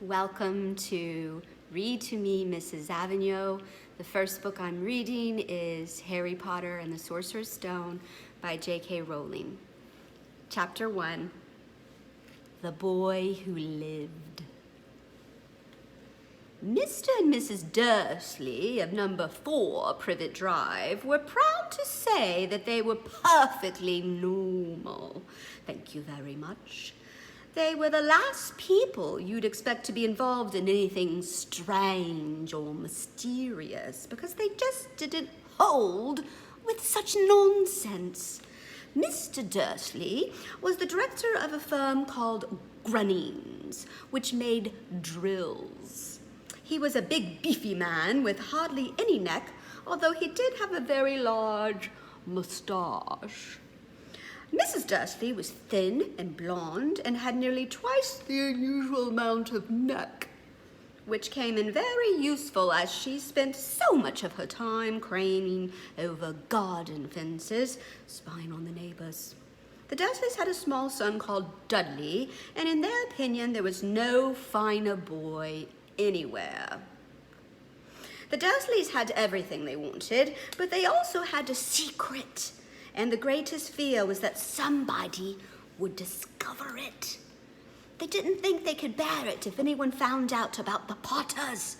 Welcome to Read to Me, Mrs. Avignon. The first book I'm reading is Harry Potter and the Sorcerer's Stone by J.K. Rowling. Chapter 1, The Boy Who Lived. Mr. and Mrs. Dursley of number 4 Privet Drive were proud to say that they were perfectly normal. Thank you very much. They were the last people you'd expect to be involved in anything strange or mysterious because they just didn't hold with such nonsense. Mr. Dursley was the director of a firm called Grunnings, which made drills. He was a big, beefy man with hardly any neck, although he did have a very large moustache. Mrs. Dursley was thin and blonde and had nearly twice the unusual amount of neck, which came in very useful as she spent so much of her time craning over garden fences, spying on the neighbors. The Dursleys had a small son called Dudley, and in their opinion there was no finer boy anywhere. The Dursleys had everything they wanted, but they also had a secret. And the greatest fear was that somebody would discover it. They didn't think they could bear it if anyone found out about the Potters.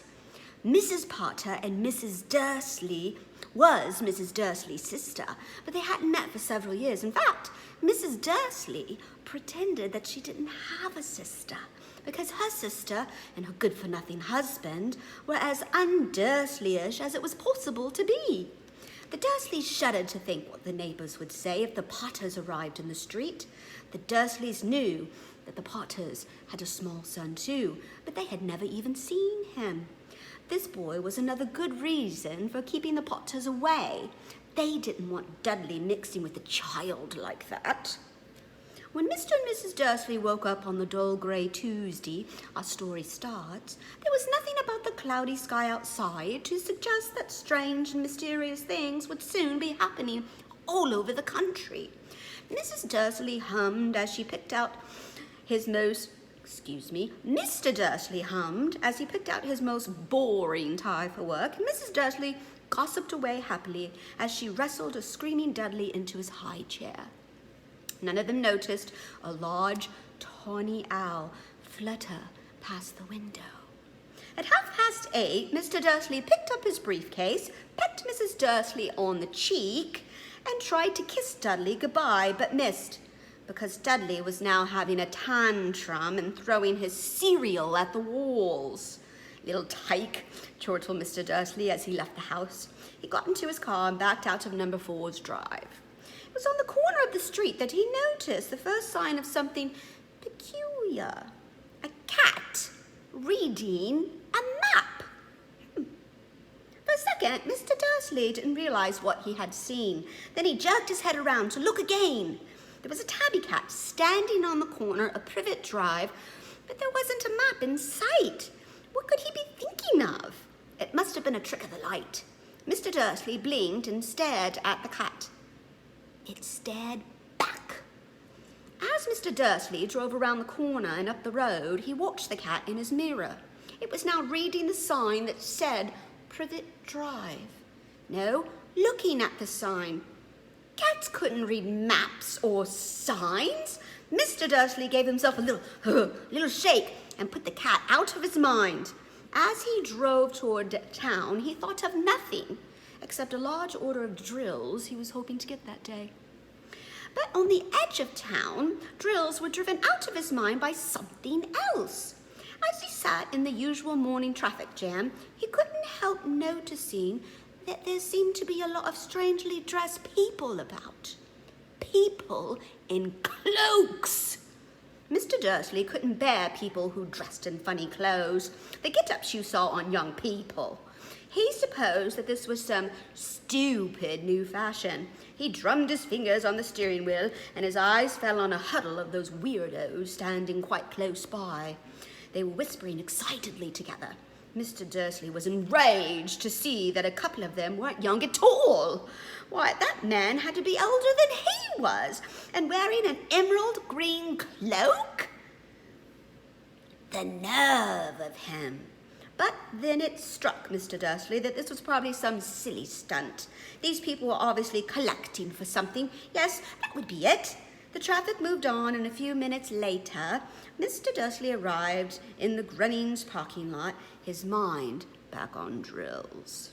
Mrs. Potter and Mrs. Dursley was Mrs. Dursley's sister, but they hadn't met for several years. In fact, Mrs. Dursley pretended that she didn't have a sister because her sister and her good-for-nothing husband were as un-Dursleyish as it was possible to be. The Dursleys shuddered to think what the neighbours would say if the Potters arrived in the street. The Dursleys knew that the Potters had a small son too, but they had never even seen him. This boy was another good reason for keeping the Potters away. They didn't want Dudley mixing with a child like that. When Mr. and Mrs. Dursley woke up on the dull grey Tuesday our story starts, there was nothing about the cloudy sky outside to suggest that strange and mysterious things would soon be happening all over the country. Mrs. Dursley hummed as she picked out his Mr. Dursley hummed as he picked out his most boring tie for work, and Mrs. Dursley gossiped away happily as she wrestled a screaming Dudley into his high chair. None of them noticed a large, tawny owl flutter past the window. At 8:30, Mr. Dursley picked up his briefcase, pecked Mrs. Dursley on the cheek, and tried to kiss Dudley goodbye, but missed, because Dudley was now having a tantrum and throwing his cereal at the walls. "Little tyke," chortled Mr. Dursley as he left the house. He got into his car and backed out of number 4's drive. It was on the corner of the street that he noticed the first sign of something peculiar. A cat reading a map. For a second, Mr. Dursley didn't realize what he had seen. Then he jerked his head around to look again. There was a tabby cat standing on the corner of Privet Drive, but there wasn't a map in sight. What could he be thinking of? It must have been a trick of the light. Mr. Dursley blinked and stared at the cat. It stared back. As Mr. Dursley drove around the corner and up the road, he watched the cat in his mirror. It was now reading the sign that said Privet Drive. No, looking at the sign. Cats couldn't read maps or signs. Mr. Dursley gave himself a little shake and put the cat out of his mind. As he drove toward town, he thought of nothing except a large order of drills he was hoping to get that day. But on the edge of town, drills were driven out of his mind by something else. As he sat in the usual morning traffic jam, he couldn't help noticing that there seemed to be a lot of strangely dressed people about. People in cloaks. Mr. Dursley couldn't bear people who dressed in funny clothes, the get-ups you saw on young people. He supposed that this was some stupid new fashion. He drummed his fingers on the steering wheel, and his eyes fell on a huddle of those weirdos standing quite close by. They were whispering excitedly together. Mr. Dursley was enraged to see that a couple of them weren't young at all. Why, that man had to be older than he was, and wearing an emerald green cloak. The nerve of him! But then it struck Mr. Dursley that this was probably some silly stunt. These people were obviously collecting for something. Yes, that would be it. The traffic moved on, and a few minutes later, Mr. Dursley arrived in the Grunnings parking lot, his mind back on drills.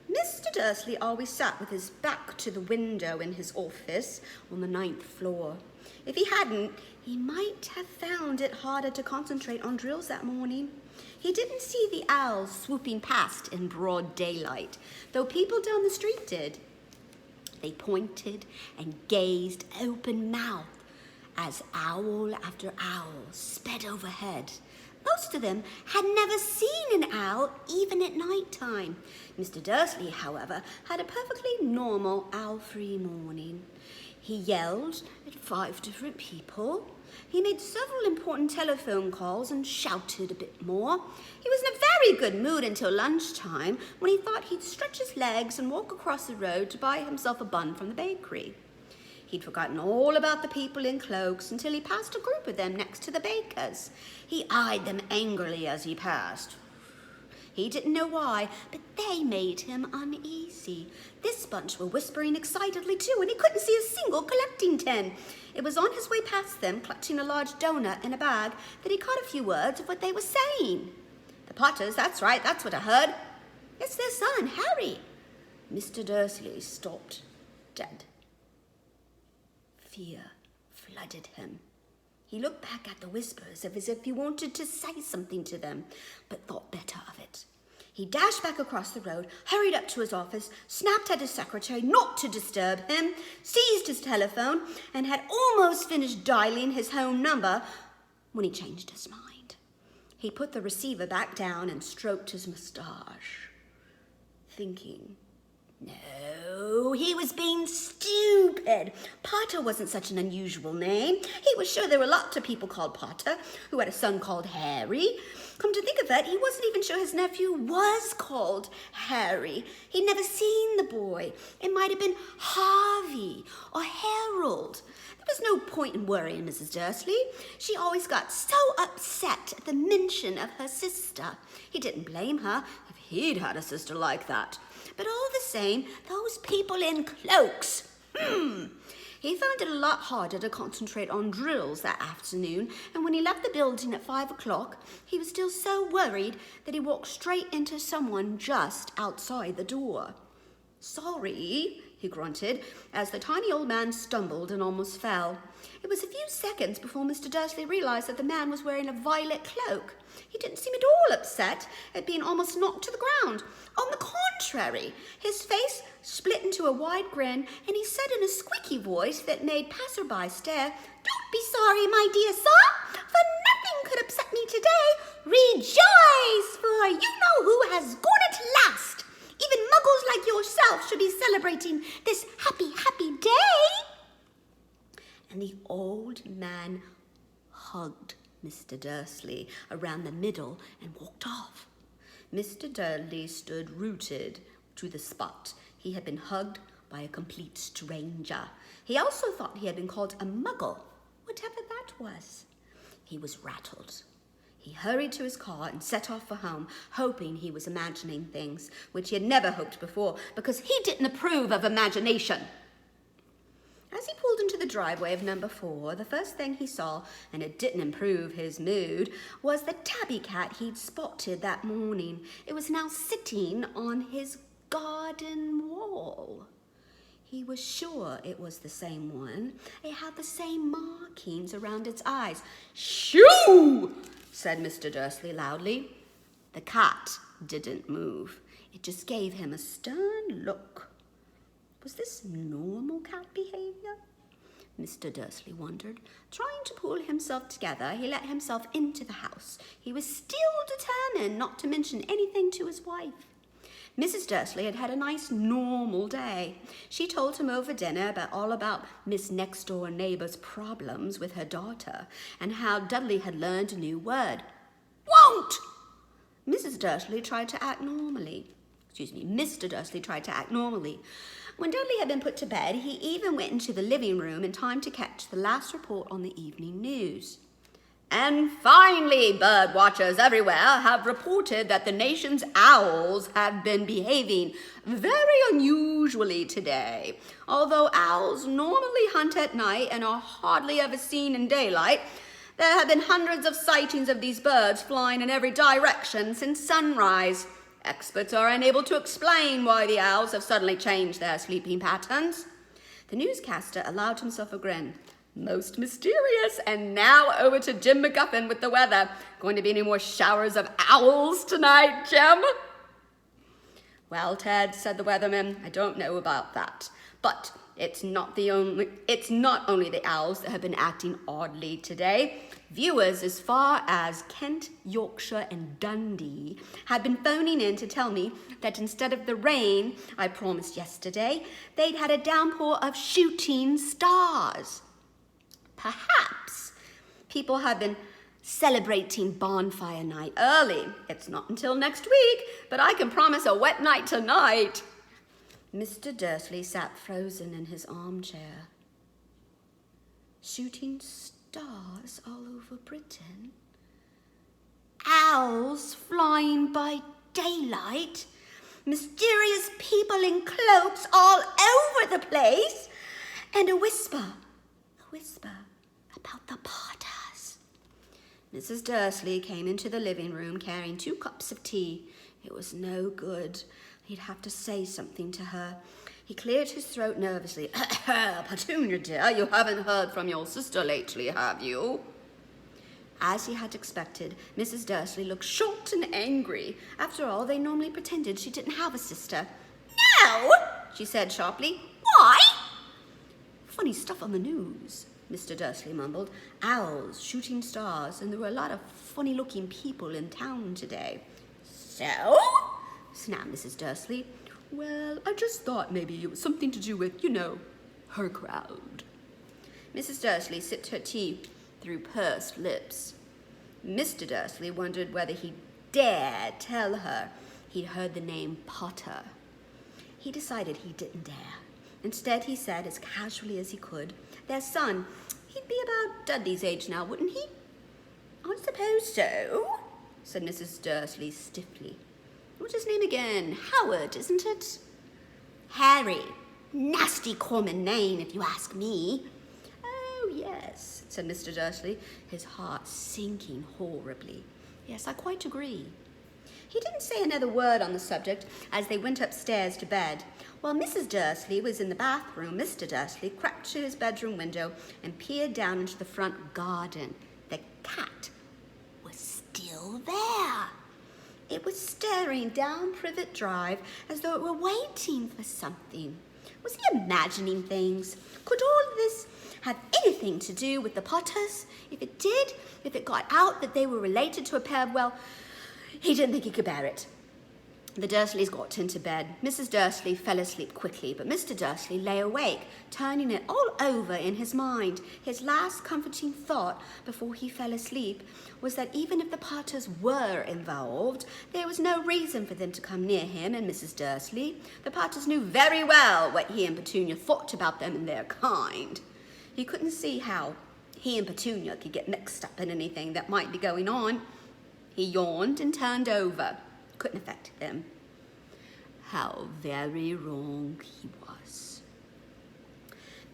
Mr. Dursley always sat with his back to the window in his office on the 9th floor. If he hadn't, he might have found it harder to concentrate on drills that morning. He didn't see the owls swooping past in broad daylight, though people down the street did. They pointed and gazed open-mouthed as owl after owl sped overhead. Most of them had never seen an owl, even at night time. Mr. Dursley, however, had a perfectly normal owl-free morning. He yelled at 5 different people. He made several important telephone calls and shouted a bit more. He was in a very good mood until lunchtime, when he thought he'd stretch his legs and walk across the road to buy himself a bun from the bakery. He'd forgotten all about the people in cloaks until he passed a group of them next to the baker's. He eyed them angrily as he passed. He didn't know why, but they made him uneasy. This bunch were whispering excitedly too, and he couldn't see a single collecting tin. It was on his way past them, clutching a large donut in a bag, that he caught a few words of what they were saying. The Potters, that's right, that's what I heard. It's their son, Harry. Mr. Dursley stopped dead. Fear flooded him. He looked back at the whispers as if he wanted to say something to them, but thought better of it. He dashed back across the road, hurried up to his office, snapped at his secretary not to disturb him, seized his telephone, and had almost finished dialing his home number when he changed his mind. He put the receiver back down and stroked his moustache, thinking, no, he was being stupid. Potter wasn't such an unusual name. He was sure there were lots of people called Potter who had a son called Harry. Come to think of it, he wasn't even sure his nephew was called Harry. He'd never seen the boy. It might have been Harvey or Harold. There was no point in worrying Mrs. Dursley. She always got so upset at the mention of her sister. He didn't blame her if he'd had a sister like that. But all the same, those people in cloaks. He found it a lot harder to concentrate on drills that afternoon, and when he left the building at 5 o'clock, he was still so worried that he walked straight into someone just outside the door. Sorry, he grunted, as the tiny old man stumbled and almost fell. It was a few seconds before Mr. Dursley realized that the man was wearing a violet cloak. He didn't seem at all upset at being almost knocked to the ground. On the contrary, his face split into a wide grin, and he said in a squeaky voice that made passerby stare, "Don't be sorry, my dear sir, for nothing could upset me today. Rejoice, for you know who has gone at last. Even muggles like yourself should be celebrating this happy, happy day." And the old man hugged Mr. Dursley around the middle and walked off. Mr. Dursley stood rooted to the spot. He had been hugged by a complete stranger. He also thought he had been called a muggle, whatever that was. He was rattled. He hurried to his car and set off for home, hoping he was imagining things, which he had never hoped before, because he didn't approve of imagination. As he pulled into the driveway of number 4, the first thing he saw, and it didn't improve his mood, was the tabby cat he'd spotted that morning. It was now sitting on his garden wall. He was sure it was the same one. It had the same markings around its eyes. "Shoo!" said Mr. Dursley loudly. The cat didn't move. It just gave him a stern look. Was this normal cat behavior? Mr. Dursley wondered. Trying to pull himself together, he let himself into the house. He was still determined not to mention anything to his wife. Mrs. Dursley had had a nice, normal day. She told him over dinner all about Miss Next-Door Neighbor's problems with her daughter and how Dudley had learned a new word. Won't! Mr. Dursley tried to act normally. When Dudley had been put to bed, he even went into the living room in time to catch the last report on the evening news. And finally, bird watchers everywhere have reported that the nation's owls have been behaving very unusually today. Although owls normally hunt at night and are hardly ever seen in daylight, there have been hundreds of sightings of these birds flying in every direction since sunrise. Experts are unable to explain why the owls have suddenly changed their sleeping patterns. The newscaster allowed himself a grin. Most mysterious. And now over to Jim McGuffin with the weather. Going to be any more showers of owls tonight, Jim? Well, Ted, said the weatherman, I don't know about that. But it's not only the owls that have been acting oddly today. Viewers as far as Kent, Yorkshire, and Dundee have been phoning in to tell me that instead of the rain I promised yesterday, they'd had a downpour of shooting stars. Perhaps people have been celebrating bonfire night early. It's not until next week, but I can promise a wet night tonight. Mr. Dursley sat frozen in his armchair. Shooting stars all over Britain? Owls flying by daylight? Mysterious people in cloaks all over the place? And a whisper about the Potters. Mrs. Dursley came into the living room carrying 2 cups of tea. It was no good. He'd have to say something to her. He cleared his throat nervously. Petunia, dear, you haven't heard from your sister lately, have you? As he had expected, Mrs. Dursley looked shocked and angry. After all, they normally pretended she didn't have a sister. No, she said sharply. Why? Funny stuff on the news, Mr. Dursley mumbled. Owls, shooting stars, and there were a lot of funny-looking people in town today. So? Snapped Mrs. Dursley. Well, I just thought maybe it was something to do with, her crowd. Mrs. Dursley sipped her tea through pursed lips. Mr. Dursley wondered whether he dared tell her he'd heard the name Potter. He decided he didn't dare. Instead, he said as casually as he could, their son, he'd be about Dudley's age now, wouldn't he? I suppose so, said Mrs. Dursley stiffly. What's his name again? Howard, isn't it? Harry. Nasty common name, if you ask me. Oh, yes, said Mr. Dursley, his heart sinking horribly. Yes, I quite agree. He didn't say another word on the subject as they went upstairs to bed. While Mrs. Dursley was in the bathroom, Mr. Dursley crept to his bedroom window and peered down into the front garden. The cat was still there. It was staring down Privet Drive as though it were waiting for something. Was he imagining things? Could all this have anything to do with the Potters? If it did, if it got out that they were related to a pair of, well, he didn't think he could bear it. The Dursleys got into bed. Mrs. Dursley fell asleep quickly, but Mr. Dursley lay awake, turning it all over in his mind. His last comforting thought before he fell asleep was that even if the Potters were involved, there was no reason for them to come near him and Mrs. Dursley. The Potters knew very well what he and Petunia thought about them and their kind. He couldn't see how he and Petunia could get mixed up in anything that might be going on. He yawned and turned over. Couldn't affect them. How very wrong he was.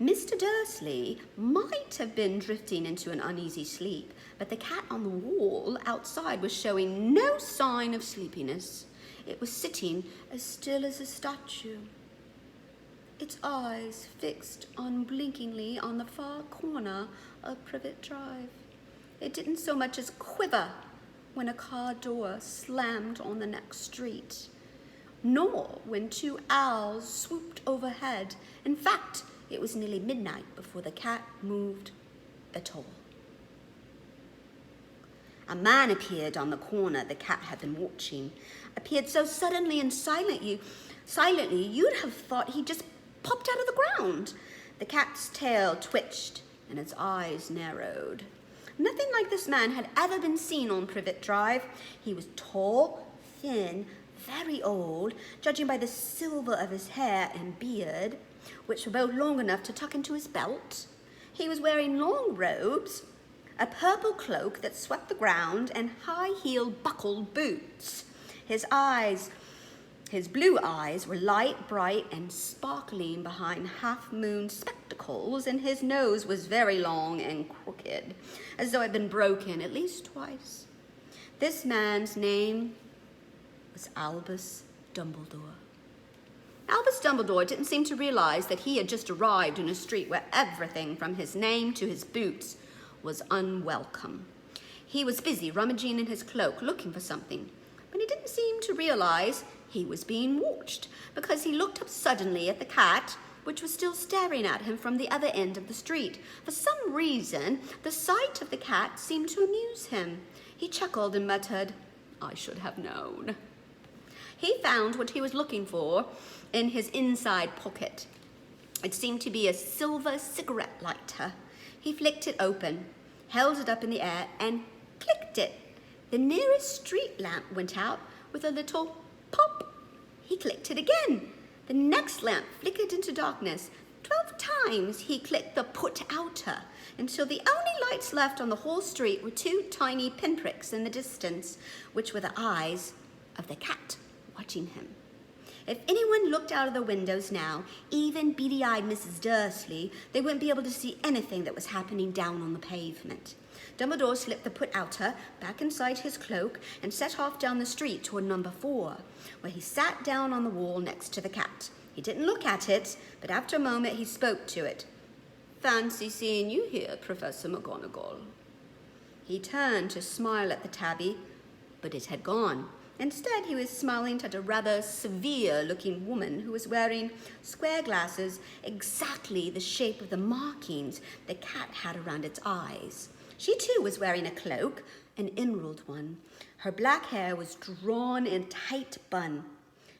Mr. Dursley might have been drifting into an uneasy sleep, but the cat on the wall outside was showing no sign of sleepiness. It was sitting as still as a statue, its eyes fixed unblinkingly on the far corner of Privet Drive. It didn't so much as quiver when a car door slammed on the next street, nor when 2 owls swooped overhead. In fact, it was nearly midnight before the cat moved at all. A man appeared on the corner the cat had been watching, appeared so suddenly and silently you'd have thought he just popped out of the ground. The cat's tail twitched and its eyes narrowed. Nothing like this man had ever been seen on Privet Drive. He was tall, thin, very old, judging by the silver of his hair and beard, which were both long enough to tuck into his belt. He was wearing long robes, a purple cloak that swept the ground, and high-heeled buckled boots. His blue eyes were light, bright, and sparkling behind half-moon spectacles, and his nose was very long and crooked, as though it had been broken at least twice. This man's name was Albus Dumbledore. Albus Dumbledore didn't seem to realize that he had just arrived in a street where everything from his name to his boots was unwelcome. He was busy rummaging in his cloak looking for something, but he didn't seem to realize he was being watched, because he looked up suddenly at the cat, which was still staring at him from the other end of the street. For some reason, the sight of the cat seemed to amuse him. He chuckled and muttered, "I should have known." He found what he was looking for in his inside pocket. It seemed to be a silver cigarette lighter. He flicked it open, held it up in the air, and clicked it. The nearest street lamp went out with a little pop. He clicked it again. The next lamp flickered into darkness. 12 times he clicked the put-outer, until the only lights left on the whole street were 2 tiny pinpricks in the distance, which were the eyes of the cat watching him. If anyone looked out of the windows now, even beady-eyed Mrs. Dursley, they wouldn't be able to see anything that was happening down on the pavement. Dumbledore slipped the put-outer back inside his cloak and set off down the street toward number 4, where he sat down on the wall next to the cat. He didn't look at it, but after a moment he spoke to it. "Fancy seeing you here, Professor McGonagall." He turned to smile at the tabby, but it had gone. Instead, he was smiling at a rather severe-looking woman who was wearing square glasses exactly the shape of the markings the cat had around its eyes. She, too, was wearing a cloak, an emerald one. Her black hair was drawn in a tight bun.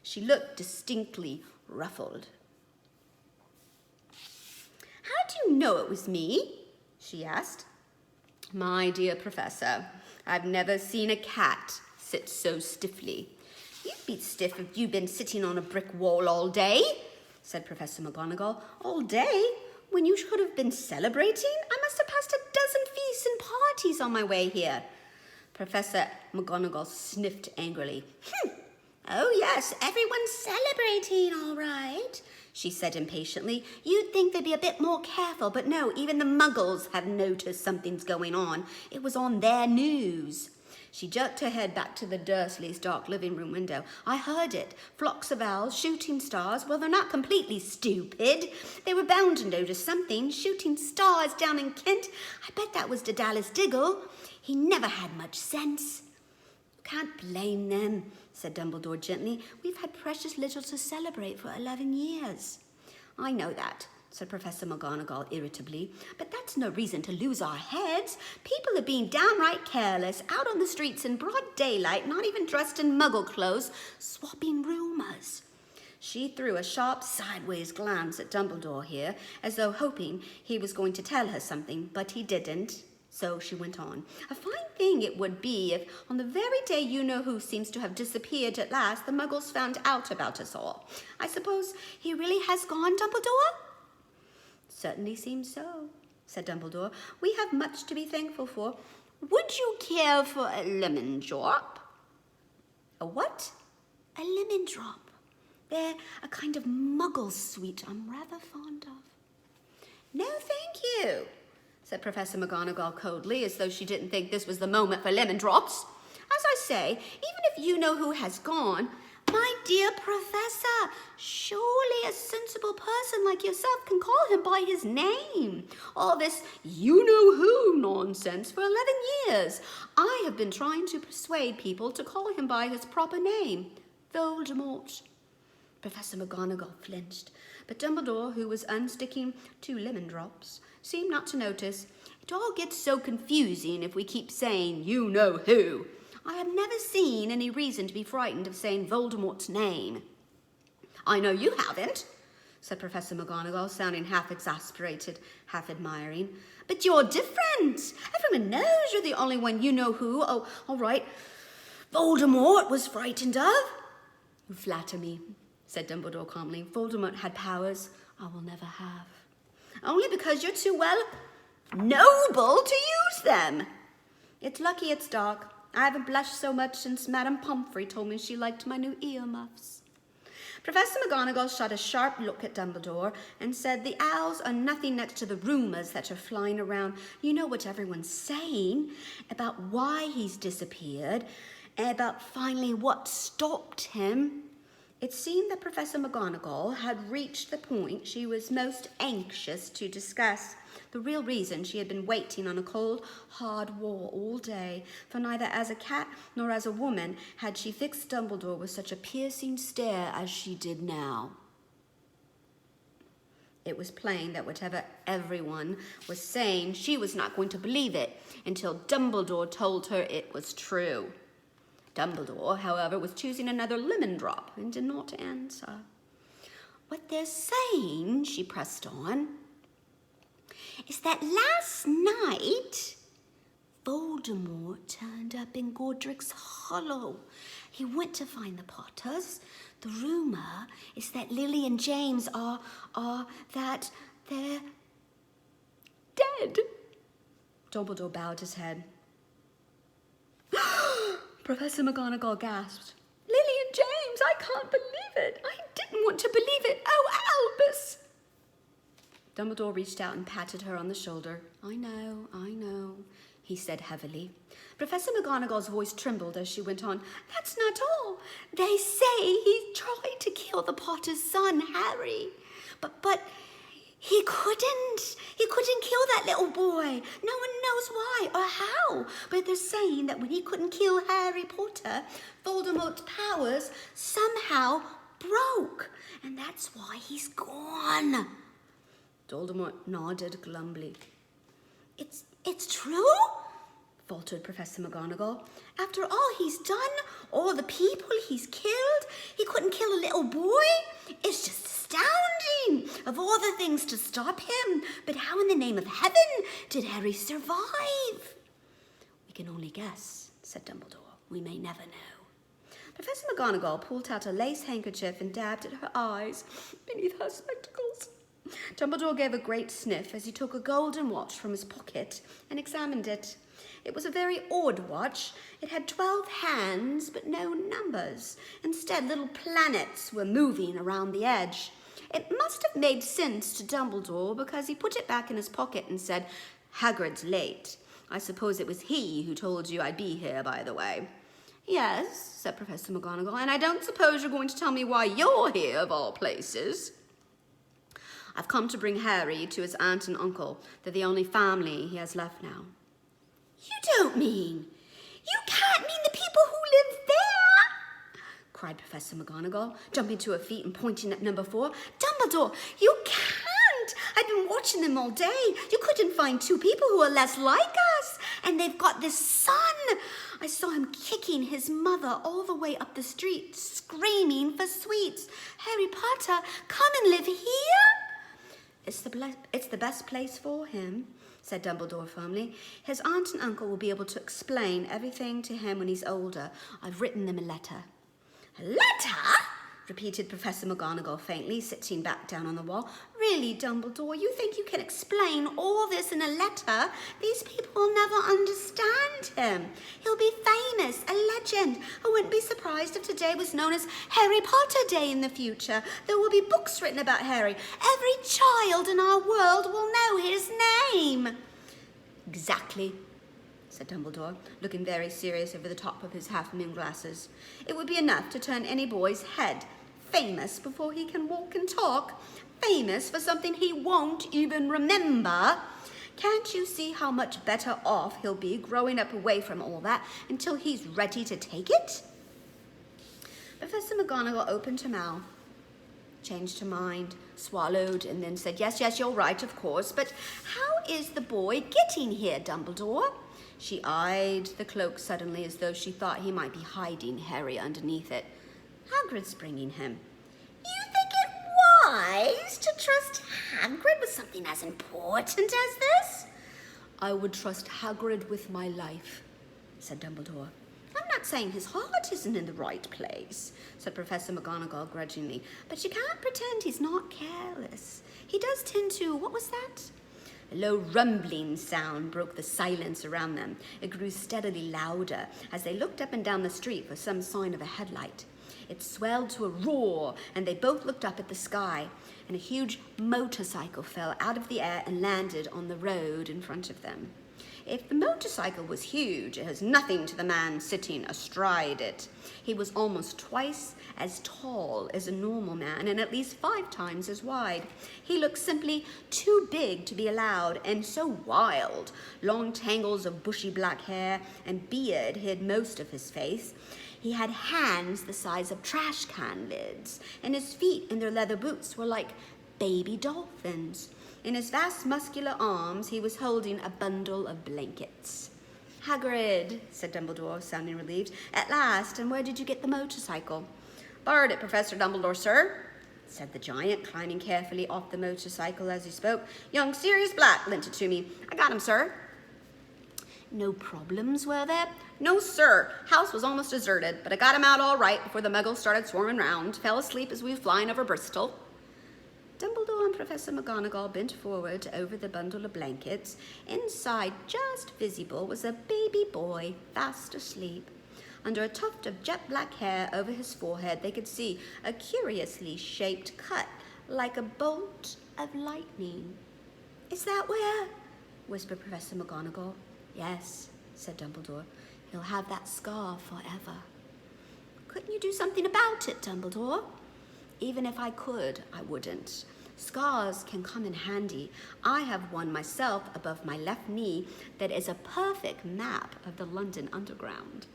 She looked distinctly ruffled. "How do you know it was me?" she asked. "My dear Professor, I've never seen a cat sit so stiffly." "You'd be stiff if you'd been sitting on a brick wall all day," said Professor McGonagall. "All day? When you should have been celebrating? I must have passed a dozen feasts and parties on my way here." Professor McGonagall sniffed angrily. "Oh, yes, everyone's celebrating, all right," she said impatiently. "You'd think they'd be a bit more careful, but no, even the Muggles have noticed something's going on. It was on their news." She jerked her head back to the Dursleys' dark living room window. "I heard it. Flocks of owls, shooting stars. Well, they're not completely stupid. They were bound to notice something. Shooting stars down in Kent. I bet that was Daedalus Diggle. He never had much sense." "You can't blame them," said Dumbledore gently. "We've had precious little to celebrate for 11 years. "I know that," said Professor McGonagall irritably, "but that's no reason to lose our heads. People are being downright careless, out on the streets in broad daylight, not even dressed in Muggle clothes, swapping rumours." She threw a sharp sideways glance at Dumbledore here, as though hoping he was going to tell her something, but he didn't. So she went on. "A fine thing it would be if, on the very day you-know-who seems to have disappeared at last, the Muggles found out about us all. I suppose he really has gone, Dumbledore?" "Certainly seems so," said Dumbledore. "We have much to be thankful for. Would you care for a lemon drop?" "A what?" "A lemon drop. They're a kind of Muggle sweet I'm rather fond of." "No, thank you," said Professor McGonagall coldly, as though she didn't think this was the moment for lemon drops. "As I say, even if you-know-who has gone, my dear Professor, surely a sensible person like yourself can call him by his name. All this you-know-who nonsense for 11 years. I have been trying to persuade people to call him by his proper name, Voldemort." Professor McGonagall flinched, but Dumbledore, who was unsticking 2 lemon drops, seemed not to notice. "It all gets so confusing if we keep saying you-know-who. I have never seen any reason to be frightened of saying Voldemort's name." "I know you haven't," said Professor McGonagall, sounding half exasperated, half admiring. "But you're different. Everyone knows you're the only one you-know-who, oh, all right, Voldemort was frightened of." "You flatter me," said Dumbledore calmly. "Voldemort had powers I will never have." "Only because you're too, well, noble to use them. It's lucky it's dark. I haven't blushed so much since Madame Pomfrey told me she liked my new earmuffs. Professor McGonagall shot a sharp look at Dumbledore and said, the owls are nothing next to the rumours that are flying around. You know what everyone's saying about why he's disappeared, and about finally what stopped him. It seemed that Professor McGonagall had reached the point she was most anxious to discuss. The real reason she had been waiting on a cold, hard wall all day, for neither as a cat nor as a woman had she fixed Dumbledore with such a piercing stare as she did now. It was plain that whatever everyone was saying, she was not going to believe it until Dumbledore told her it was true. Dumbledore, however, was choosing another lemon drop and did not answer. What they're saying, she pressed on, is that last night Voldemort turned up in Godric's Hollow. He went to find the Potters. The rumour is that Lily and James are that they're dead. Dumbledore bowed his head. Professor McGonagall gasped. Lily and James, I can't believe it. I didn't want to believe it. Oh, Albus! Dumbledore reached out and patted her on the shoulder. I know, he said heavily. Professor McGonagall's voice trembled as she went on. That's not all. They say he tried to kill the Potter's son, Harry. But he couldn't. He couldn't kill that little boy. No one knows why or how. But they're saying that when he couldn't kill Harry Potter, Voldemort's powers somehow broke. And that's why he's gone. Voldemort nodded glumly. It's true? Faltered Professor McGonagall. After all he's done, all the people he's killed, he couldn't kill a little boy? It's just astounding. Of all the things to stop him, but how in the name of heaven did Harry survive? We can only guess, said Dumbledore. We may never know. Professor McGonagall pulled out a lace handkerchief and dabbed at her eyes beneath her spectacles. Dumbledore gave a great sniff as he took a golden watch from his pocket and examined it. It was a very odd watch. It had 12 hands, but no numbers. Instead, little planets were moving around the edge. It must have made sense to Dumbledore because he put it back in his pocket and said, Hagrid's late. I suppose it was he who told you I'd be here, by the way. Yes, said Professor McGonagall, and I don't suppose you're going to tell me why you're here, of all places. I've come to bring Harry to his aunt and uncle. They're the only family he has left now. You don't mean? You can't mean the people who live there? Cried Professor McGonagall, jumping to her feet and pointing at number 4. Dumbledore, you can't! I've been watching them all day. You couldn't find 2 people who are less like us. And they've got this son. I saw him kicking his mother all the way up the street, screaming for sweets. Harry Potter, come and live here. It's the best place for him, said Dumbledore firmly. His aunt and uncle will be able to explain everything to him when he's older. I've written them a letter. A letter? Repeated Professor McGonagall faintly, sitting back down on the wall. Really, Dumbledore, you think you can explain all this in a letter? These people will never understand him. He'll be famous, a legend. I wouldn't be surprised if today was known as Harry Potter Day in the future. There will be books written about Harry. Every child in our world will know his name. Exactly, said Dumbledore, looking very serious over the top of his half-moon glasses. It would be enough to turn any boy's head. Famous before he can walk and talk. Famous for something he won't even remember. Can't you see how much better off he'll be growing up away from all that until he's ready to take it? Professor McGonagall opened her mouth, changed her mind, swallowed, and then said, yes, you're right, of course, but how is the boy getting here, Dumbledore? She eyed the cloak suddenly as though she thought he might be hiding Harry underneath it. Hagrid's bringing him. You think it wise to trust Hagrid with something as important as this? I would trust Hagrid with my life, said Dumbledore. I'm not saying his heart isn't in the right place, said Professor McGonagall grudgingly, but you can't pretend he's not careless. He does tend to, what was that? A low rumbling sound broke the silence around them. It grew steadily louder as they looked up and down the street for some sign of a headlight. It swelled to a roar, and they both looked up at the sky, and a huge motorcycle fell out of the air and landed on the road in front of them. If the motorcycle was huge, it was nothing to the man sitting astride it. He was almost twice as tall as a normal man and at least 5 times as wide. He looked simply too big to be allowed and so wild. Long tangles of bushy black hair and beard hid most of his face. He had hands the size of trash can lids, and his feet in their leather boots were like baby dolphins. In his vast muscular arms, he was holding a bundle of blankets. "Hagrid," said Dumbledore, sounding relieved. "At last, and where did you get the motorcycle?" "Borrowed it, Professor Dumbledore, sir," said the giant, climbing carefully off the motorcycle as he spoke. "Young Sirius Black lent it to me. I got him, sir." "No problems, were there?" "No, sir. House was almost deserted, but I got him out all right before the muggles started swarming round. Fell asleep as we were flying over Bristol." Dumbledore and Professor McGonagall bent forward over the bundle of blankets. Inside, just visible, was a baby boy, fast asleep. Under a tuft of jet black hair over his forehead, they could see a curiously shaped cut, like a bolt of lightning. "Is that where?" whispered Professor McGonagall. "Yes," said Dumbledore. "He'll have that scar forever." "Couldn't you do something about it, Dumbledore?" "Even if I could, I wouldn't. Scars can come in handy. I have one myself above my left knee that is a perfect map of the London Underground."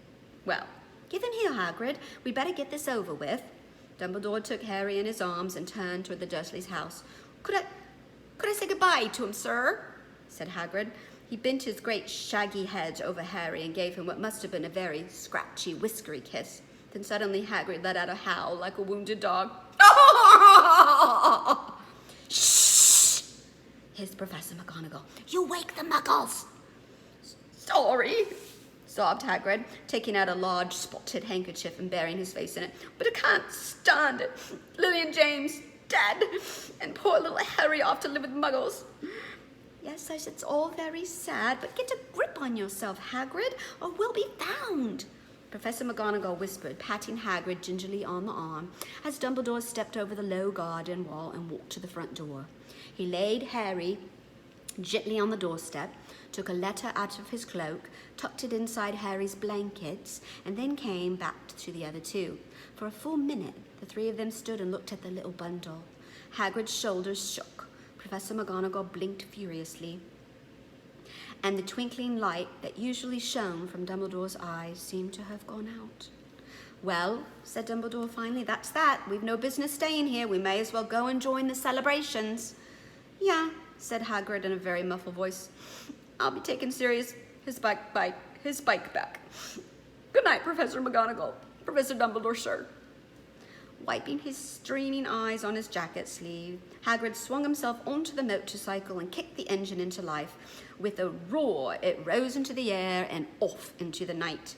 "Well, give him here, Hagrid. We better get this over with." Dumbledore took Harry in his arms and turned toward the Dursleys' house. Could I say goodbye to him, sir?" said Hagrid. He bent his great shaggy head over Harry and gave him what must have been a very scratchy, whiskery kiss. Then suddenly Hagrid let out a howl like a wounded dog. "Shh!" hissed Professor McGonagall. "You wake the muggles." "Sorry," sobbed Hagrid, taking out a large spotted handkerchief and burying his face in it. "But I can't stand it. Lily and James dead, and poor little Harry off to live with muggles." "Yes, it's all very sad, but get a grip on yourself, Hagrid, or we'll be found," Professor McGonagall whispered, patting Hagrid gingerly on the arm as Dumbledore stepped over the low garden wall and walked to the front door. He laid Harry gently on the doorstep, took a letter out of his cloak, tucked it inside Harry's blankets, and then came back to the other two. For a full minute, the 3 of them stood and looked at the little bundle. Hagrid's shoulders shook. Professor McGonagall blinked furiously, and the twinkling light that usually shone from Dumbledore's eyes seemed to have gone out. "Well," said Dumbledore finally, "that's that. We've no business staying here. We may as well go and join the celebrations." "Yeah," said Hagrid in a very muffled voice. "I'll be taking Sirius his bike back. Good night, Professor McGonagall. Professor Dumbledore, sir." Wiping his streaming eyes on his jacket sleeve, Hagrid swung himself onto the motorcycle and kicked the engine into life. With a roar, it rose into the air and off into the night.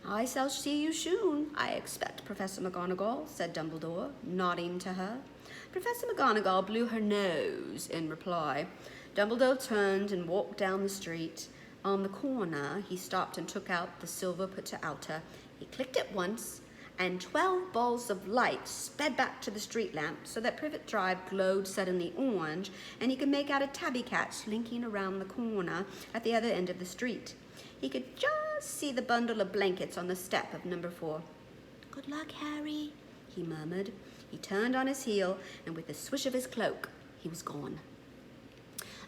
"I shall see you soon, I expect, Professor McGonagall," said Dumbledore, nodding to her. Professor McGonagall blew her nose in reply. Dumbledore turned and walked down the street. On the corner, he stopped and took out the silver put-to-outer. He clicked it once, and 12 balls of light sped back to the street lamp so that Privet Drive glowed suddenly orange, and he could make out a tabby cat slinking around the corner at the other end of the street. He could just see the bundle of blankets on the step of number 4. "Good luck, Harry," he murmured. He turned on his heel, and with a swish of his cloak, he was gone.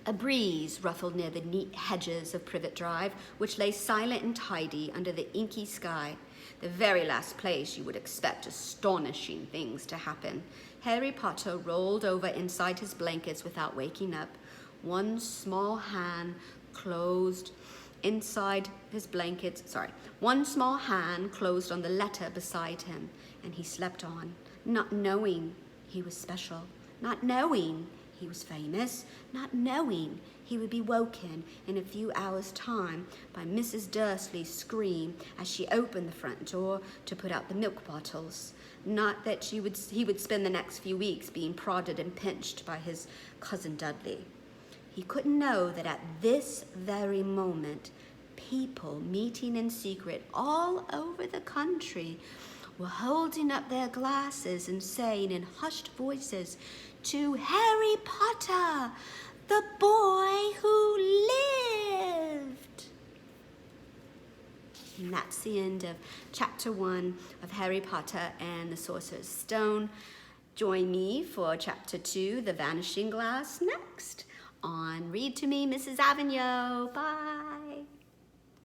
A breeze ruffled near the neat hedges of Privet Drive, which lay silent and tidy under the inky sky. The very last place you would expect astonishing things to happen. Harry Potter rolled over inside his blankets without waking up. One small hand closed on the letter beside him, and he slept on, not knowing he was special, not knowing he was famous, not knowing he would be woken in a few hours' time by Mrs. Dursley's scream as she opened the front door to put out the milk bottles. Not that he would spend the next few weeks being prodded and pinched by his cousin Dudley. He couldn't know that at this very moment, people meeting in secret all over the country were holding up their glasses and saying in hushed voices, "To Harry Potter, the boy who lived." And that's the end of chapter 1 of Harry Potter and the Sorcerer's Stone. Join me for chapter 2, The Vanishing Glass, next on Read to Me, Mrs. Avignon. Bye.